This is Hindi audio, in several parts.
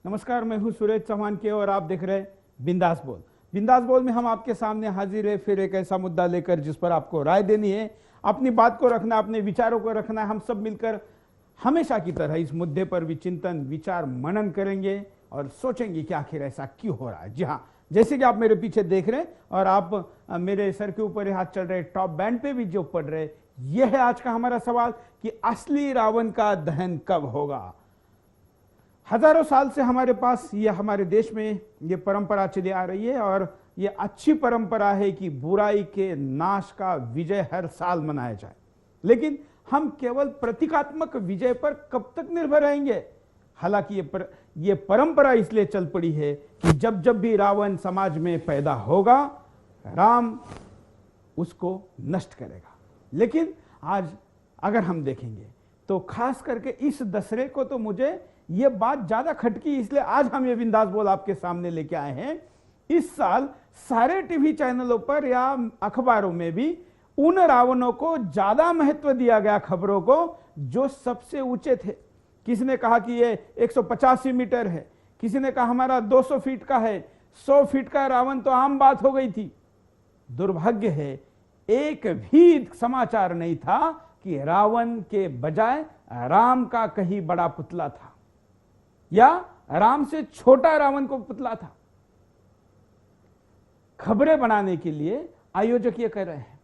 नमस्कार, मैं हूं सुरेश चौहान के और आप देख रहे हैं बिंदास बोल। बिंदास बोल में हम आपके सामने हाजिर है फिर एक ऐसा मुद्दा लेकर जिस पर आपको राय देनी है, अपनी बात को रखना, अपने विचारों को रखना। हम सब मिलकर हमेशा की तरह इस मुद्दे पर विचिंतन विचार मनन करेंगे और सोचेंगे कि आखिर ऐसा क्यों हो रहा है। जी हाँ, जैसे कि आप मेरे पीछे देख रहे हैं और आप मेरे सर के ऊपर हाथ चल रहे टॉप बैंड पे भी जो पड़ रहे, यह है आज का हमारा सवाल कि असली रावण का दहन कब होगा। हजारों साल से हमारे पास ये हमारे देश में ये परंपरा चली आ रही है और ये अच्छी परंपरा है कि बुराई के नाश का विजय हर साल मनाया जाए। लेकिन हम केवल प्रतीकात्मक विजय पर कब तक निर्भर रहेंगे? हालांकि ये परंपरा इसलिए चल पड़ी है कि जब जब भी रावण समाज में पैदा होगा, राम उसको नष्ट करेगा। लेकिन आज अगर हम देखेंगे तो खास करके इस दशहरे को तो मुझे ये बात ज्यादा खटकी, इसलिए आज हम ये बिंदास बोल आपके सामने लेके आए हैं। इस साल सारे टीवी चैनलों पर या अखबारों में भी उन रावणों को ज्यादा महत्व दिया गया, खबरों को जो सबसे ऊंचे थे। किसी ने कहा कि ये 185 मीटर है, किसी ने कहा हमारा 200 फीट का है, 100 फीट का रावण तो आम बात हो गई थी। दुर्भाग्य है, एक भी समाचार नहीं था कि रावण के बजाय राम का कहीं बड़ा पुतला था या राम से छोटा रावण को पुतला था। खबरें बनाने के लिए आयोजक ये कर रहे हैं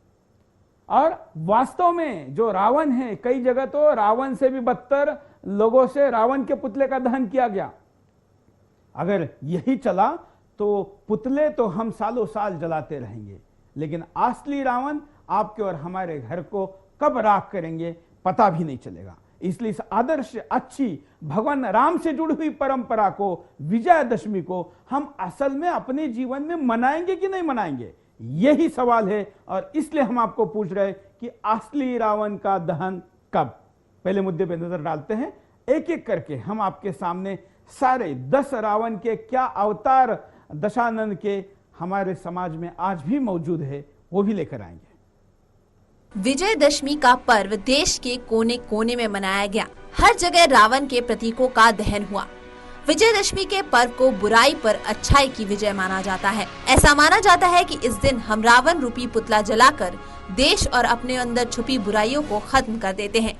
और वास्तव में जो रावण है, कई जगह तो रावण से भी बदतर लोगों से रावण के पुतले का दहन किया गया। अगर यही चला तो पुतले तो हम सालों साल जलाते रहेंगे, लेकिन असली रावण आपके और हमारे घर को कब राख करेंगे पता भी नहीं चलेगा। इसलिए इस आदर्श अच्छी भगवान राम से जुड़ी हुई परंपरा को, विजयादशमी को हम असल में अपने जीवन में मनाएंगे कि नहीं मनाएंगे, यही सवाल है। और इसलिए हम आपको पूछ रहे हैं कि असली रावण का दहन कब। पहले मुद्दे पे नजर डालते हैं, एक एक करके हम आपके सामने सारे 10 रावण के क्या अवतार दशानन के हमारे समाज में आज भी मौजूद है वो भी लेकर आएंगे। विजयदशमी का पर्व देश के कोने कोने में मनाया गया। हर जगह रावण के प्रतीकों का दहन हुआ। विजयदशमी के पर्व को बुराई पर अच्छाई की विजय माना जाता है। ऐसा माना जाता है कि इस दिन हम रावण रूपी पुतला जलाकर देश और अपने अंदर छुपी बुराइयों को खत्म कर देते हैं,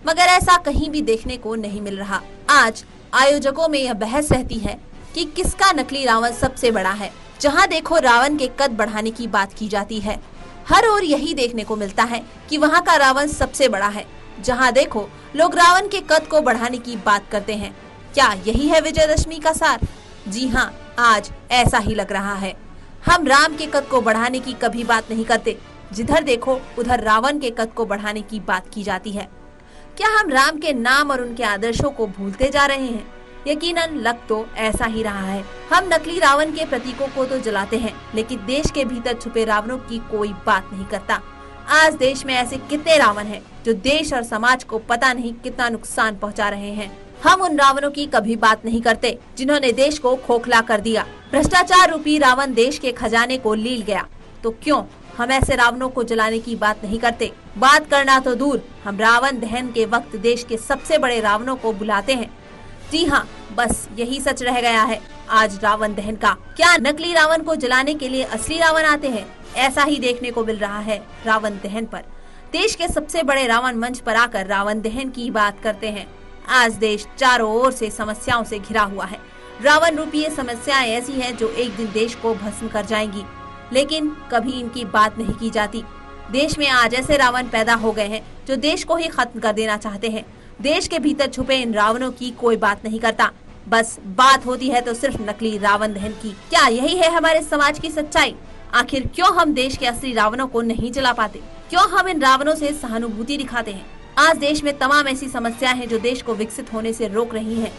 मगर ऐसा कहीं भी देखने को नहीं मिल रहा। आज आयोजकों में यह बहस रहती है कि किसका नकली रावण सबसे बड़ा है। जहाँ देखो रावण के कद बढ़ाने की बात की जाती है। हर ओर यही देखने को मिलता है कि वहाँ का रावण सबसे बड़ा है। जहाँ देखो लोग रावण के कद को बढ़ाने की बात करते हैं। क्या यही है विजयदशमी का सार? जी हाँ, आज ऐसा ही लग रहा है। हम राम के कद को बढ़ाने की कभी बात नहीं करते, जिधर देखो उधर रावण के कद को बढ़ाने की बात की जाती है। क्या हम राम के नाम और उनके आदर्शों को भूलते जा रहे हैं? यकीनन लग तो ऐसा ही रहा है। हम नकली रावण के प्रतीकों को तो जलाते हैं, लेकिन देश के भीतर छुपे रावणों की कोई बात नहीं करता। आज देश में ऐसे कितने रावण हैं जो देश और समाज को पता नहीं कितना नुकसान पहुंचा रहे हैं। हम उन रावणों की कभी बात नहीं करते जिन्होंने देश को खोखला कर दिया। भ्रष्टाचार रूपी रावण देश के खजाने को लील गया, तो क्यों हम ऐसे रावणों को जलाने की बात नहीं करते? बात करना तो दूर, हम रावण दहन के वक्त देश के सबसे बड़े रावणों को बुलाते हैं। जी हाँ, बस यही सच रह गया है आज रावण दहन का। क्या नकली रावण को जलाने के लिए असली रावण आते हैं? ऐसा ही देखने को मिल रहा है रावण दहन पर। देश के सबसे बड़े रावण मंच पर आकर रावण दहन की बात करते हैं। आज देश चारों ओर से समस्याओं से घिरा हुआ है। रावण रूपी ये समस्याएं ऐसी हैं जो एक दिन देश को भस्म कर जाएंगी, लेकिन कभी इनकी बात नहीं की जाती। देश में आज ऐसे रावण पैदा हो गए हैं जो देश को ही खत्म कर देना चाहते हैं। देश के भीतर छुपे इन रावणों की कोई बात नहीं करता, बस बात होती है तो सिर्फ नकली रावण दहन की। क्या यही है हमारे समाज की सच्चाई? आखिर क्यों हम देश के असली रावणों को नहीं जला पाते? क्यों हम इन रावणों से सहानुभूति दिखाते हैं? आज देश में तमाम ऐसी समस्याएं हैं जो देश को विकसित होने से रोक रही हैं।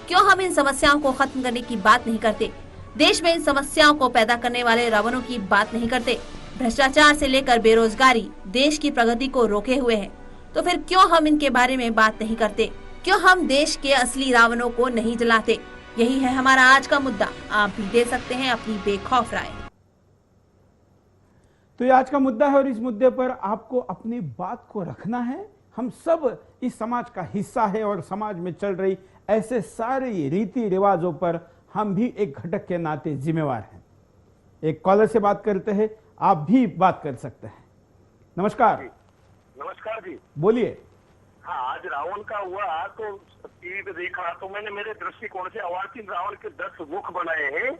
क्यों हम इन समस्याओं को खत्म करने की बात नहीं करते? देश में इन समस्याओं को पैदा करने वाले रावणों की बात नहीं करते। भ्रष्टाचार से लेकर बेरोजगारी देश की प्रगति को रोके हुए है, तो फिर क्यों हम इनके बारे में बात नहीं करते? क्यों हम देश के असली रावणों को नहीं जलाते? यही है हमारा आज का मुद्दा। आप भी दे सकते हैं अपनी बेखौफ राय। तो ये आज का मुद्दा है और इस मुद्दे पर आपको अपनी बात को रखना है। हम सब इस समाज का हिस्सा है और समाज में चल रही ऐसे सारे रीति रिवाजों पर हम भी एक घटक के नाते जिम्मेवार हैं। एक कॉलर से बात करते हैं, आप भी बात कर सकते हैं। नमस्कार। नमस्कार जी, बोलिए। हाँ, आज रावण का हुआ तो टीवी पे देखा तो मैंने मेरे दृष्टिकोण से अवार्तिन रावण के 10 मुख बनाए हैं।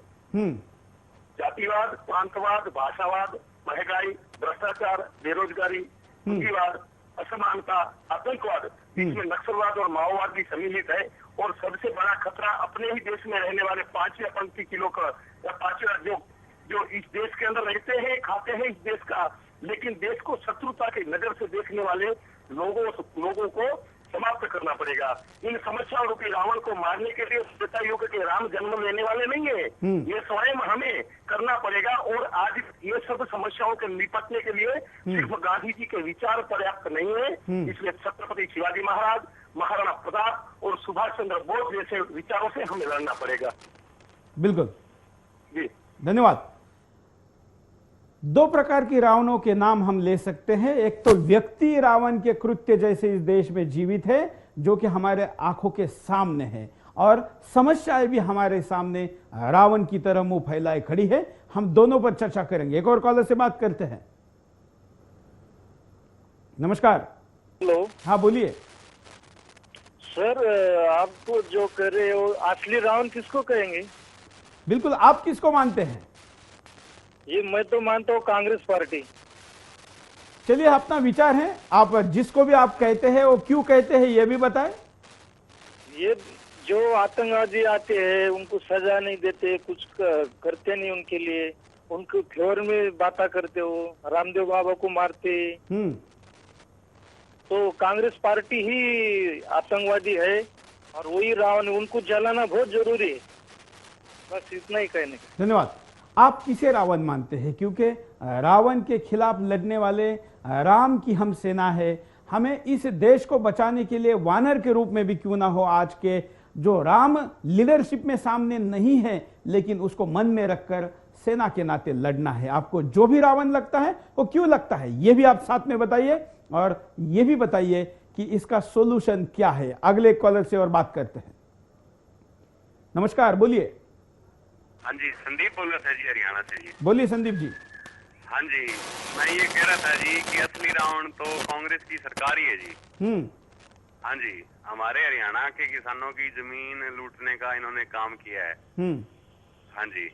जातिवाद, प्रांतवाद, भाषावाद, महंगाई, भ्रष्टाचार, बेरोजगारी, पूंजीवाद, असमानता, आतंकवाद, इसमें नक्सलवाद और माओवाद भी सम्मिलित है। और सबसे बड़ा खतरा अपने ही देश में रहने वाले 5वें पंक्ति किलो का या 5वां जो इस देश के अंदर रहते हैं, खाते हैं इस देश का, लेकिन देश को शत्रुता की नजर से देखने वाले लोगों को समाप्त करना पड़ेगा। इन समस्याओं रूपी रावण को मारने के लिए त्रेता युग के राम जन्म लेने वाले नहीं है, ये स्वयं हमें करना पड़ेगा। और आज ये सब समस्याओं के निपटने के लिए सिर्फ गांधी जी के विचार पर्याप्त नहीं है, इसलिए छत्रपति शिवाजी महाराज, महाराणा प्रताप और सुभाष चंद्र बोस जैसे विचारों से हमें लड़ना पड़ेगा। बिल्कुल जी, धन्यवाद। दो प्रकार की रावणों के नाम हम ले सकते हैं। एक तो व्यक्ति रावण के कृत्य जैसे इस देश में जीवित है, जो कि हमारे आंखों के सामने है, और समस्याएं भी हमारे सामने रावण की तरह मुंह फैलाए खड़ी है। हम दोनों पर चर्चा करेंगे। एक और कॉलर से बात करते हैं। नमस्कार। हेलो। हाँ, बोलिए। सर, आप तो जो कर रहे हो, असली रावण किसको कहेंगे? बिल्कुल, आप किसको मानते हैं? ये मैं तो मानता हूँ कांग्रेस पार्टी। चलिए, अपना विचार है। आप जिसको भी आप कहते हैं वो क्यों कहते हैं ये भी बताएं। ये जो आतंकवादी आते हैं उनको सजा नहीं देते, कुछ करते नहीं उनके लिए, उनको फेवर में बातें करते हो, रामदेव बाबा को मारते। तो कांग्रेस पार्टी ही आतंकवादी है और वही रावण, उनको जलाना बहुत जरूरी है। बस इतना ही कहने। धन्यवाद। आप किसे रावण मानते हैं? क्योंकि रावण के खिलाफ लड़ने वाले राम की हम सेना है। हमें इस देश को बचाने के लिए वानर के रूप में भी क्यों ना हो, आज के जो राम लीडरशिप में सामने नहीं है, लेकिन उसको मन में रखकर सेना के नाते लड़ना है। आपको जो भी रावण लगता है वो क्यों लगता है, ये भी आप साथ में बताइए, और ये भी बताइए कि इसका सोल्यूशन क्या है। अगले कॉलर से और बात करते हैं। नमस्कार, बोलिए। हाँ जी, संदीप बोल रहा था जी, हरियाणा से जी। बोलिए संदीप जी। हाँ जी, मैं ये कह रहा था जी कि असली रावण तो कांग्रेस की सरकार ही है जी। हाँ जी, हमारे हरियाणा के किसानों की जमीन लूटने का इन्होंने काम किया है। हाँ जी,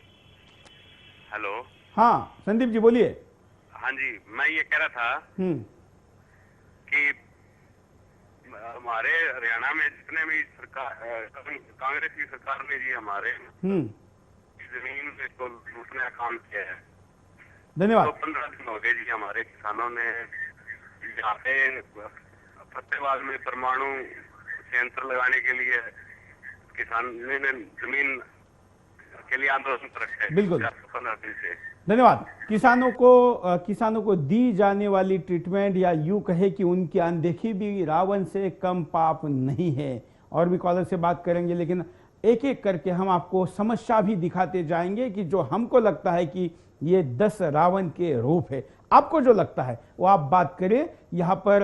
हेलो। हाँ संदीप जी, बोलिए। हाँ जी, मैं ये कह रहा था कि हमारे हरियाणा में जितने भी सरकार, कांग्रेस की सरकार ने जी हमारे जमीन को लूटने का काम किया है। धन्यवाद। तो 15 दिन हो गए जी हमारे किसानों ने यहाँ पे फतेहाबाद में परमाणु संयंत्र लगाने के लिए किसान ने जमीन के लिए आंदोलन कर रखा है। बिल्कुल। 15 दिन से। धन्यवाद। किसानों को दी जाने वाली ट्रीटमेंट, या यूं कहे कि उनकी अनदेखी भी रावण से कम पाप नहीं है। और भी कॉलर से बात करेंगे, लेकिन एक एक करके हम आपको समस्या भी दिखाते जाएंगे कि जो हमको लगता है कि ये 10 रावण के रूप है। आपको जो लगता है वो आप बात करें। यहाँ पर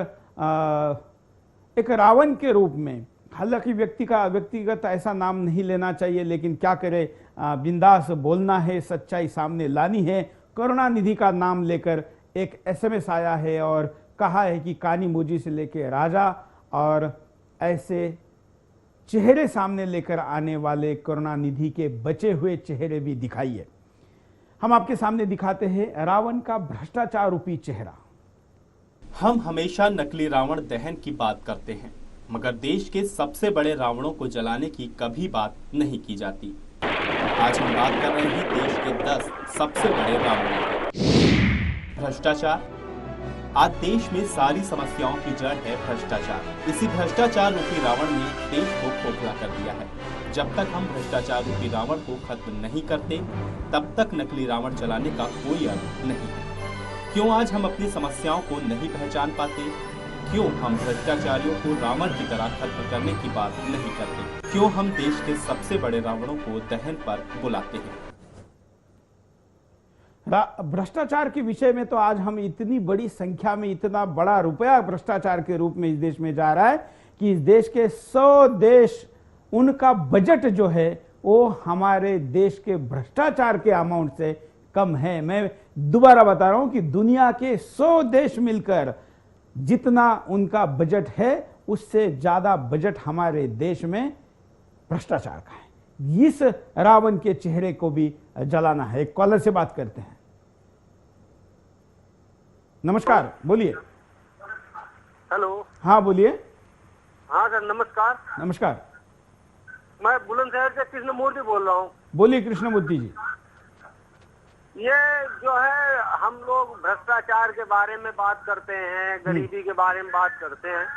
एक रावण के रूप में, हालांकि व्यक्तिगत ऐसा नाम नहीं लेना चाहिए, लेकिन क्या करे, बिंदास बोलना है, सच्चाई सामने लानी है। करुणानिधि का नाम लेकर एक SMS आया है और कहा है कि कानी मुजी से लेकर राजा, और ऐसे चेहरे सामने लेकर आने वाले करुणानिधि के बचे हुए चेहरे भी दिखाइए। हम आपके सामने दिखाते हैं रावण का भ्रष्टाचार रूपी चेहरा। हम हमेशा नकली रावण दहन की बात करते हैं, मगर देश के सबसे बड़े रावणों को जलाने की कभी बात नहीं की जाती। आज हम बात कर रहे हैं देश के 10 सबसे बड़े रावणों की। भ्रष्टाचार। आज देश में सारी समस्याओं की जड़ है भ्रष्टाचार। इसी भ्रष्टाचार रूपी रावण ने देश को खोखला कर दिया है। जब तक हम भ्रष्टाचार रूपी रावण को खत्म नहीं करते, तब तक नकली रावण जलाने का कोई अर्थ नहीं है। क्यों आज हम अपनी समस्याओं को नहीं पहचान पाते? क्यों हम भ्रष्टाचारियों को रावण की तरह खत्म करने की बात नहीं करते? क्यों हम देश के सबसे बड़े रावणों को दहन पर बुलाते हैं? भ्रष्टाचार के विषय में तो आज हम इतनी बड़ी संख्या में, इतना बड़ा रुपया भ्रष्टाचार के रूप में इस देश में जा रहा है कि इस देश के 100 देश उनका बजट जो है वो हमारे देश के भ्रष्टाचार के अमाउंट से कम है। मैं दोबारा बता रहा हूं कि दुनिया के 100 देश मिलकर जितना उनका बजट है उससे ज्यादा बजट हमारे देश में भ्रष्टाचार का है। इस रावण के चेहरे को भी जलाना है। एक कॉलर से बात करते हैं। नमस्कार, बोलिए। हेलो। हाँ बोलिए। हाँ सर, नमस्कार। नमस्कार। मैं बुलंदशहर से कृष्णमूर्ति बोल रहा हूँ। बोलिए कृष्णमूर्ति जी। ये जो है हम लोग भ्रष्टाचार के बारे में बात करते हैं, गरीबी के बारे में बात करते हैं,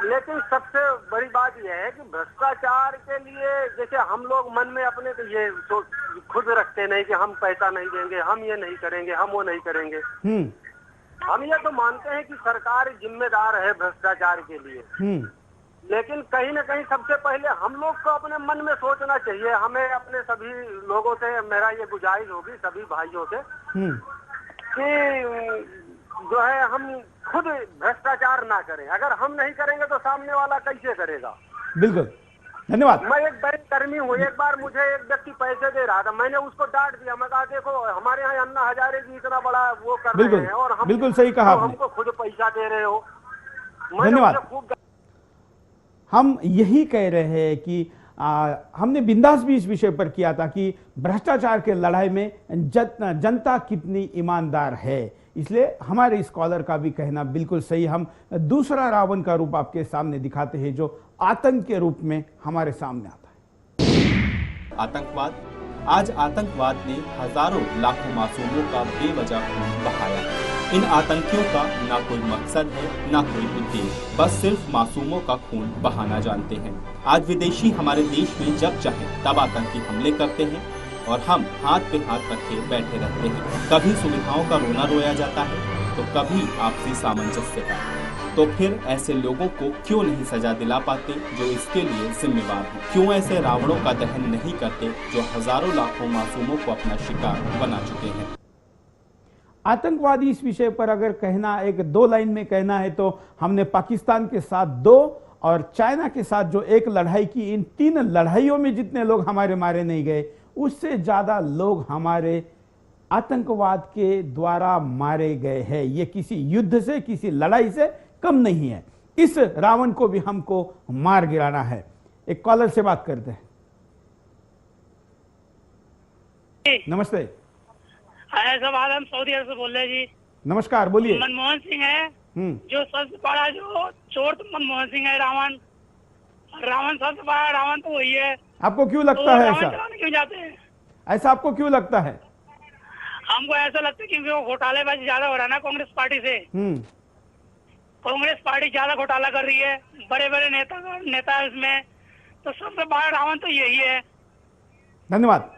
लेकिन सबसे बड़ी बात यह है कि भ्रष्टाचार के लिए जैसे हम लोग मन में अपने तो ये खुद रखते नहीं कि हम पैसा नहीं देंगे, हम ये नहीं करेंगे, हम वो नहीं करेंगे। हम ये तो मानते हैं कि सरकार जिम्मेदार है भ्रष्टाचार के लिए, लेकिन कहीं ना कहीं सबसे पहले हम लोग को अपने मन में सोचना चाहिए। हमें अपने सभी लोगों से मेरा ये गुजारिश होगी, सभी भाइयों से, कि जो है हम खुद भ्रष्टाचार ना करें। अगर हम नहीं करेंगे तो सामने वाला कैसे करेगा। बिल्कुल, धन्यवाद। मैं एक बैंक कर्मी हूँ। एक बार मुझे एक व्यक्ति पैसे दे रहा था, मैंने उसको डांट दिया। मैं कहा देखो हमारे यहाँ अन्ना हजारे जी इतना बड़ा वो कर रहे हैं और हम बिल्कुल सही कहा आपने। हमको खुद पैसा दे रहे हो। धन्यवाद। हम यही कह रहे हैं कि हमने बिंदास भी इस विषय पर किया था कि भ्रष्टाचार के लड़ाई में जनता कितनी ईमानदार है। इसलिए हमारे स्कॉलर का भी कहना बिल्कुल सही। हम दूसरा रावण का रूप आपके सामने दिखाते हैं जो आतंक के रूप में हमारे सामने आता है। आतंकवाद। आज आतंकवाद ने हजारों लाखों मासूमों का बेवजह खून बहाया है। इन आतंकियों का ना कोई मकसद है, ना कोई उद्देश्य, बस सिर्फ मासूमों का खून बहाना जानते हैं। आज विदेशी हमारे देश में जब चाहे तब आतंकी हमले करते हैं और हम हाथ पे हाथ रखे बैठे रहते हैं। कभी सुविधाओं का रोना रोया जाता है तो कभी आपसी सामंजस्य का। तो फिर ऐसे लोगों को क्यों नहीं सजा दिला पाते जो इसके लिए जिम्मेवार हैं? क्यों ऐसे रावणों का दहन नहीं करते जो हजारों लाखों मासूमों को अपना शिकार बना चुके हैं? आतंकवादी इस विषय पर अगर कहना एक दो लाइन में कहना है तो हमने पाकिस्तान के साथ 2 और चाइना के साथ जो एक लड़ाई की, इन 3 लड़ाइयों में जितने लोग हमारे मारे नहीं गए उससे ज्यादा लोग हमारे आतंकवाद के द्वारा मारे गए हैं। ये किसी युद्ध से, किसी लड़ाई से कम नहीं है। इस रावण को भी हमको मार गिराना है। एक कॉलर से बात करते हैं। नमस्ते। सवाल हम सऊदी अरब से बोल रहे हैं जी। नमस्कार, बोलिए। मनमोहन सिंह है जो सबसे बड़ा जो चोर तो मनमोहन सिंह है। रावण सबसे बड़ा रावण तो वही है। आपको क्यों लगता है ऐसा? क्यों जाते हैं ऐसा? आपको क्यों लगता है? हमको ऐसा लगता है क्योंकि वो घोटालेबाजी ज्यादा हो रहा है ना कांग्रेस पार्टी से। कांग्रेस पार्टी ज्यादा घोटाला कर रही है, बड़े बड़े नेता इसमें, तो सबसे बड़ा रावण तो यही है। धन्यवाद।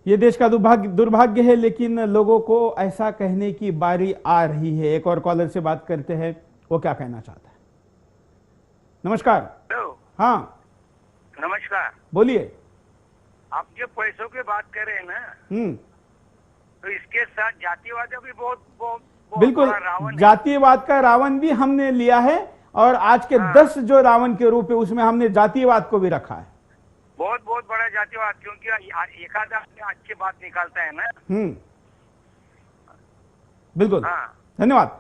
ये देश का दुर्भाग्य है, लेकिन लोगों को ऐसा कहने की बारी आ रही है। एक और कॉलर से बात करते हैं, वो क्या कहना चाहता है। नमस्कार। हेलो। हाँ नमस्कार, बोलिए। आप जो पैसों की बात कर रहे हैं ना, तो इसके साथ जातिवाद भी बहुत बिल्कुल बड़ा रावण है। जातिवाद का रावण भी हमने लिया है और आज के 10 जो रावण के रूप है उसमें हमने जातिवाद को भी रखा है। बहुत बड़ा जातिवाद, क्योंकि एक आधा अच्छी बात निकालता है ना। बिल्कुल। हाँ। धन्यवाद।